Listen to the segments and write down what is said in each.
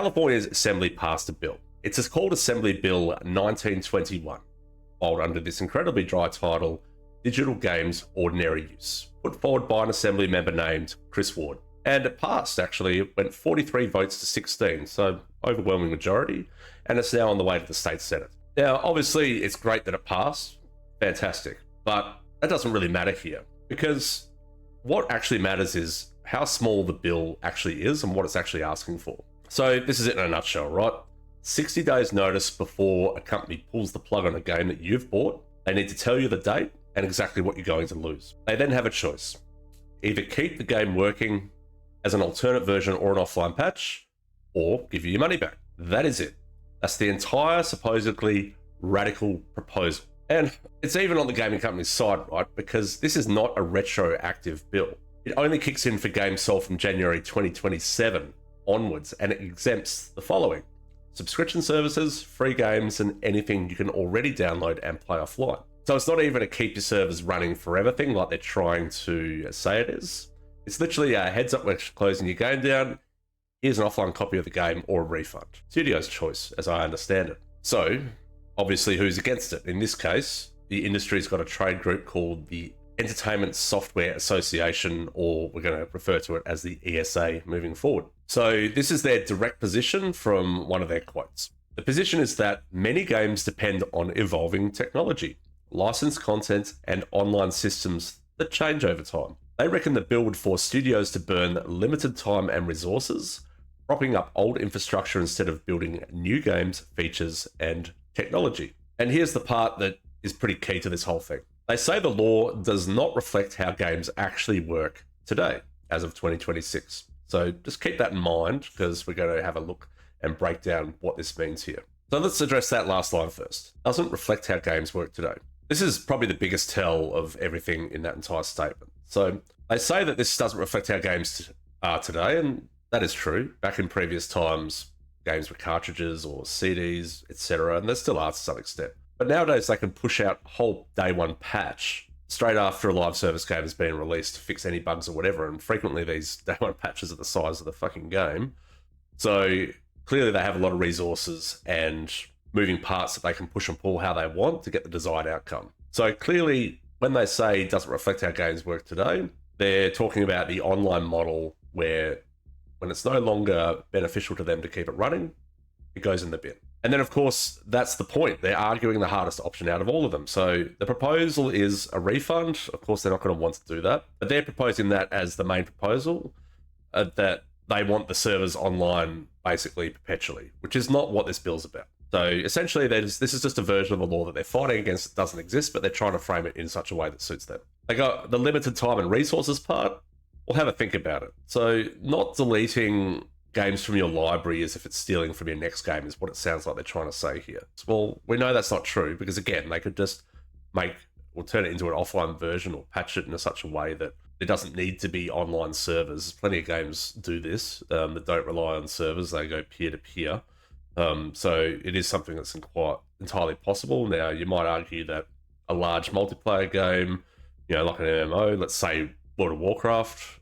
California's Assembly passed a bill. It's called Assembly Bill 1921, filed under this incredibly dry title, Digital Games Ordinary Use, put forward by an Assembly member named Chris Ward. And it passed, actually. It went 43 votes to 16, so overwhelming majority, and it's now on the way to the state Senate. Now, obviously, it's great that it passed. Fantastic. But that doesn't really matter here, because what actually matters is how small the bill actually is and what it's actually asking for. So this is it in a nutshell, right? 60 days notice before a company pulls the plug on a game that you've bought. They need to tell you the date and exactly what you're going to lose. They then have a choice. Either keep the game working as an alternate version or an offline patch, or give you your money back. That is it. That's the entire supposedly radical proposal. And it's even on the gaming company's side, right? Because this is not a retroactive bill. It only kicks in for games sold from January 2027 onwards, and it exempts the following: subscription services, free games, and anything you can already download and play offline. So it's not even a keep your servers running forever thing like they're trying to say it is. It's literally a heads up, we're closing your game down. Here's an offline copy of the game or a refund. Studio's choice, as I understand it. So, obviously, who's against it? In this case, the industry's got a trade group called the Entertainment Software Association, or we're going to refer to it as the ESA moving forward. So this is their direct position from one of their quotes. The position is that many games depend on evolving technology, licensed content, and online systems that change over time. They reckon the bill would force studios to burn limited time and resources, propping up old infrastructure instead of building new games, features, and technology. And here's the part that is pretty key to this whole thing. They say the law does not reflect how games actually work today, as of 2026. So just keep that in mind, because we're going to have a look and break down what this means here. So let's address that last line first. Doesn't reflect how games work today. This is probably the biggest tell of everything in that entire statement. So they say that this doesn't reflect how games are today, and that is true. Back in previous times, games were cartridges or CDs, etc., and they still are to some extent. But nowadays, they can push out a whole day one patch straight after a live service game has been released to fix any bugs or whatever, and frequently these day one patches are the size of the fucking game. So clearly they have a lot of resources and moving parts that they can push and pull how they want to get the desired outcome. So clearly, when they say it doesn't reflect how games work today, they're talking about the online model where when it's no longer beneficial to them to keep it running, it goes in the bin. And then, of course, that's the point. They're arguing the hardest option out of all of them. So the proposal is a refund. Of course, they're not going to want to do that. But they're proposing that as the main proposal, that they want the servers online basically perpetually, which is not what this bill's about. So essentially, this is just a version of the law that they're fighting against that doesn't exist, but they're trying to frame it in such a way that suits them. They got the limited time and resources part. We'll have a think about it. So not deleting games from your library as if it's stealing from your next game is what it sounds like they're trying to say here. Well, we know that's not true, because again, they could just turn it into an offline version or patch it in such a way that there doesn't need to be online servers. Plenty of games do this that don't rely on servers. They go peer-to-peer. So it is something that's quite entirely possible. Now, you might argue that a large multiplayer game, like an MMO, let's say World of Warcraft,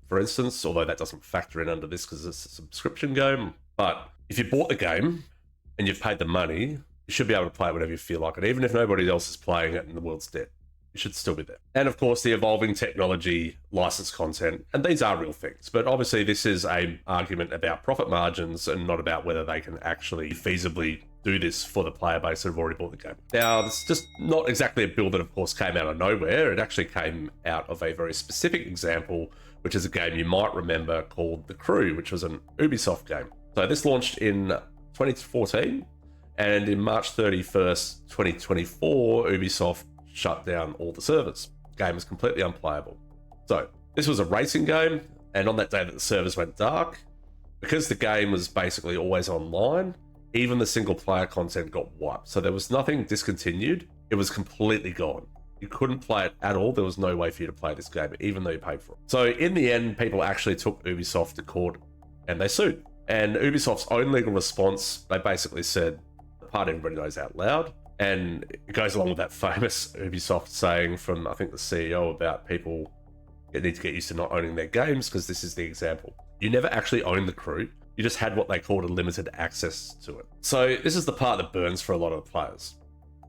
for instance, although that doesn't factor in under this because it's a subscription game. But if you bought the game and you've paid the money, you should be able to play it whenever you feel like it, even if nobody else is playing it and the world's dead. You should still be there. And of course, the evolving technology, licensed content, and these are real things. But obviously, this is an argument about profit margins and not about whether they can actually feasibly do this for the player base that have already bought the game. Now, it's just not exactly a bill that, of course, came out of nowhere. It actually came out of a very specific example, which is a game you might remember called The Crew, which was an Ubisoft game. So this launched in 2014, and in March 31st, 2024, Ubisoft shut down all the servers. The game was completely unplayable. So this was a racing game, and on that day that the servers went dark, because the game was basically always online, even the single player content got wiped. So there was nothing discontinued. It was completely gone. You couldn't play it at all. There was no way for you to play this game, even though you paid for it. So in the end, people actually took Ubisoft to court and they sued. And Ubisoft's own legal response, they basically said the part everybody knows out loud. And it goes along with that famous Ubisoft saying from, I think, the CEO about people need to get used to not owning their games, because this is the example. You never actually own The Crew. You You just had what they called a limited access to it. So this is the part that burns for a lot of the players.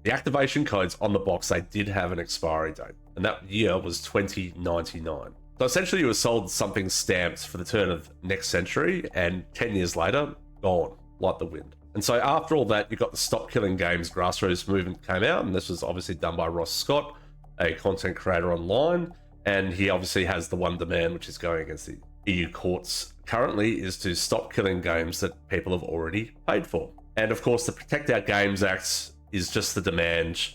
The activation codes on the box, they did have an expiry date, and that year was 2099. So essentially you were sold something stamped for the turn of next century, and 10 years later, gone like the wind. And so after all that, you got the Stop Killing Games grassroots movement came out, and this was obviously done by Ross Scott, a content creator online, and he obviously has the one demand which is going against the EU courts currently, is to stop killing games that people have already paid for. And of course, the Protect Our Games Act is just the demand,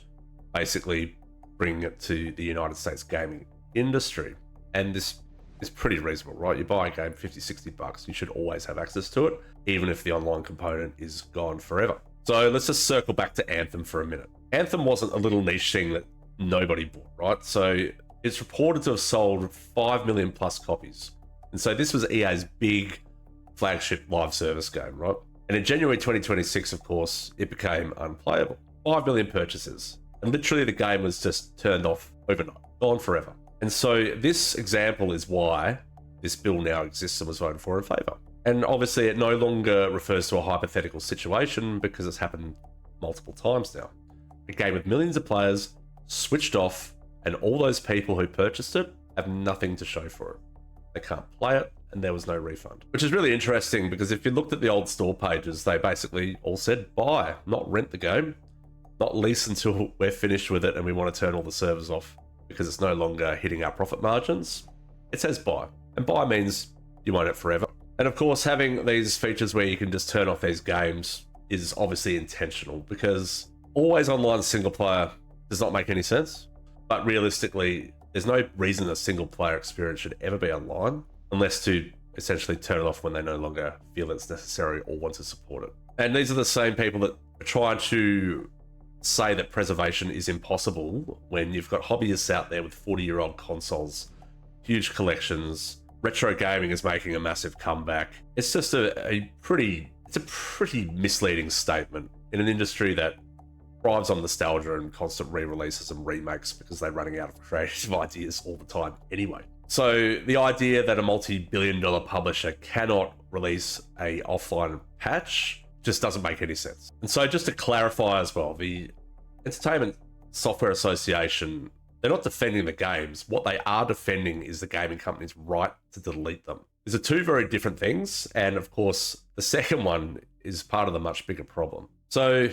basically bringing it to the United States gaming industry. And this is pretty reasonable, right? You buy a game 50, 60 bucks, you should always have access to it, even if the online component is gone forever. So let's just circle back to Anthem for a minute. Anthem wasn't a little niche thing that nobody bought, right? So it's reported to have sold 5 million plus copies. And so this was EA's big flagship live service game, right? And in January 2026, of course, it became unplayable. 5 million purchases. And literally the game was just turned off overnight, gone forever. And so this example is why this bill now exists and was voted for in favour. And obviously it no longer refers to a hypothetical situation because it's happened multiple times now. A game with millions of players switched off, and all those people who purchased it have nothing to show for it. They can't play it, and there was no refund. Which is really interesting because if you looked at the old store pages, they basically all said buy, not rent the game, not lease until we're finished with it and we want to turn all the servers off because it's no longer hitting our profit margins. It says buy, and buy means you own it forever. And of course, having these features where you can just turn off these games is obviously intentional because always online single player does not make any sense. But realistically, there's no reason a single player experience should ever be online unless to essentially turn it off when they no longer feel it's necessary or want to support it. And these are the same people that are trying to say that preservation is impossible when you've got hobbyists out there with 40-year-old consoles, huge collections, retro gaming is making a massive comeback. It's just a pretty misleading statement in an industry that thrives on nostalgia and constant re-releases and remakes because they're running out of creative ideas all the time anyway. So the idea that a multi-billion-dollar publisher cannot release a offline patch just doesn't make any sense. And so just to clarify as well, the Entertainment Software Association, they're not defending the games. What they are defending is the gaming company's right to delete them. These are two very different things. And of course, the second one is part of the much bigger problem. So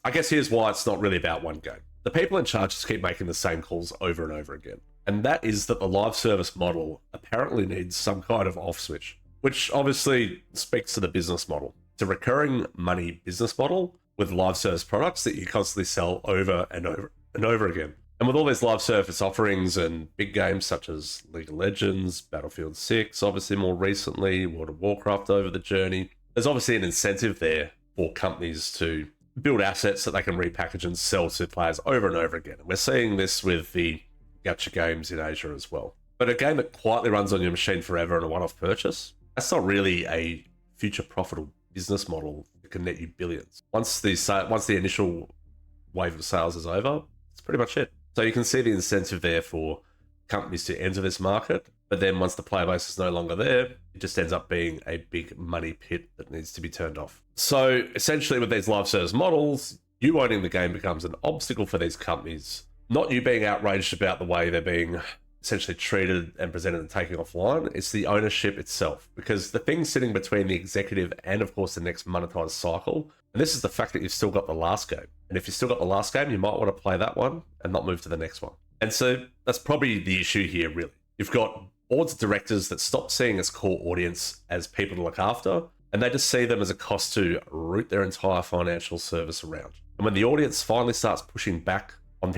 I guess here's why it's not really about one game. The people in charge just keep making the same calls over and over again. And that is that the live service model apparently needs some kind of off switch, which obviously speaks to the business model. It's a recurring money business model with live service products that you constantly sell over and over and over again. And with all these live service offerings and big games such as League of Legends, Battlefield 6, obviously more recently, World of Warcraft over the journey, there's obviously an incentive there for companies to build assets that they can repackage and sell to players over and over again. And we're seeing this with the gacha games in Asia as well. But a game that quietly runs on your machine forever and a one-off purchase, that's not really a future profitable business model that can net you billions. Once the initial wave of sales is over, that's pretty much it. So you can see the incentive there for companies to enter this market, but then once the player base is no longer there, it just ends up being a big money pit that needs to be turned off. So essentially with these live service models, you owning the game becomes an obstacle for these companies, not you being outraged about the way they're being essentially treated and presented and taken offline. It's the ownership itself, because the thing sitting between the executive and of course the next monetized cycle, and this is the fact that you've still got the last game. And if you've still got the last game, you might want to play that one and not move to the next one. And so that's probably the issue here, really. You've got boards of directors that stop seeing its core audience as people to look after, and they just see them as a cost to route their entire financial service around. And when the audience finally starts pushing back on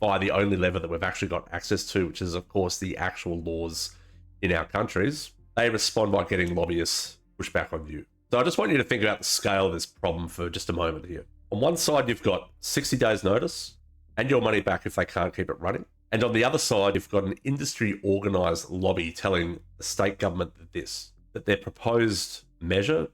by the only lever that we've actually got access to, which is of course the actual laws in our countries, they respond by getting lobbyists push back on you. So I just want you to think about the scale of this problem for just a moment here. On one side, you've got 60 days notice and your money back if they can't keep it running. And on the other side, you've got an industry organized lobby telling the state government that their proposed measure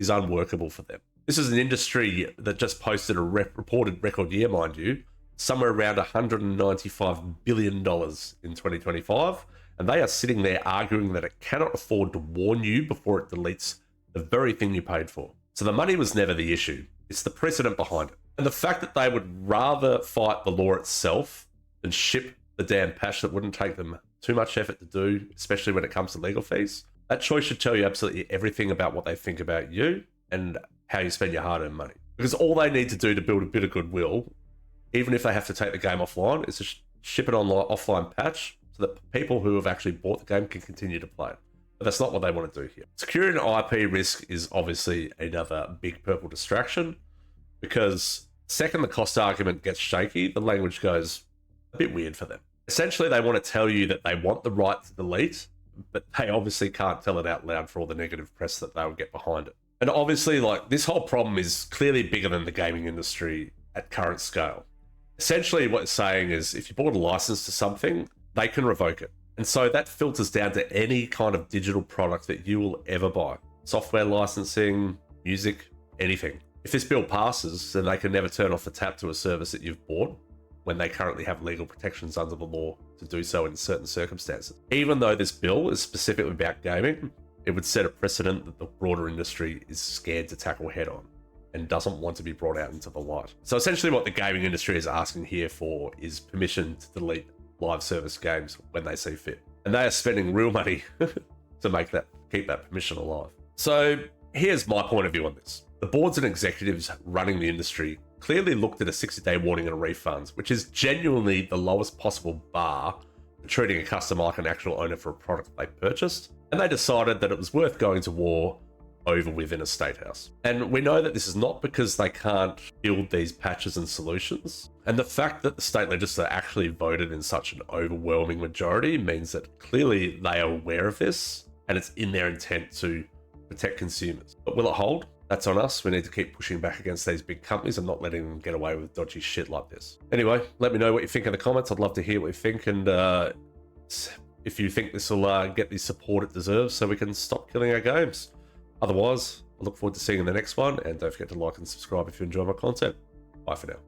is unworkable for them. This is an industry that just posted a reported record year, mind you, somewhere around $195 billion in 2025. And they are sitting there arguing that it cannot afford to warn you before it deletes the very thing you paid for. So the money was never the issue. It's the precedent behind it. And the fact that they would rather fight the law itself than ship the damn patch that wouldn't take them too much effort to do, especially when it comes to legal fees. That choice should tell you absolutely everything about what they think about you and how you spend your hard-earned money. Because all they need to do to build a bit of goodwill, even if they have to take the game offline, is to ship an offline patch so that people who have actually bought the game can continue to play it. But that's not what they want to do here. Security and IP risk is obviously another big purple distraction, because the second the cost argument gets shaky, the language goes a bit weird for them. Essentially, they want to tell you that they want the right to delete, but they obviously can't tell it out loud for all the negative press that they will get behind it. And obviously, like, this whole problem is clearly bigger than the gaming industry at current scale. Essentially, what it's saying is if you bought a license to something, they can revoke it. And so that filters down to any kind of digital product that you will ever buy. Software licensing, music, anything. If this bill passes, then they can never turn off the tap to a service that you've bought when they currently have legal protections under the law to do so in certain circumstances. Even though this bill is specifically about gaming, it would set a precedent that the broader industry is scared to tackle head on and doesn't want to be brought out into the light. So essentially what the gaming industry is asking here for is permission to delete live service games when they see fit. And they are spending real money to keep that permission alive. So here's my point of view on this. The boards and executives running the industry clearly looked at a 60-day warning and refunds, which is genuinely the lowest possible bar for treating a customer like an actual owner for a product they purchased. And they decided that it was worth going to war over within a state house. And we know that this is not because they can't build these patches and solutions. And the fact that the state legislature actually voted in such an overwhelming majority means that clearly they are aware of this and it's in their intent to protect consumers. But will it hold? That's on us. We need to keep pushing back against these big companies and not letting them get away with dodgy shit like this. Anyway, let me know what you think in the comments. I'd love to hear what you think, and if you think this will get the support it deserves so we can stop killing our games. Otherwise, I look forward to seeing you in the next one, and don't forget to like and subscribe if you enjoy my content. Bye for now.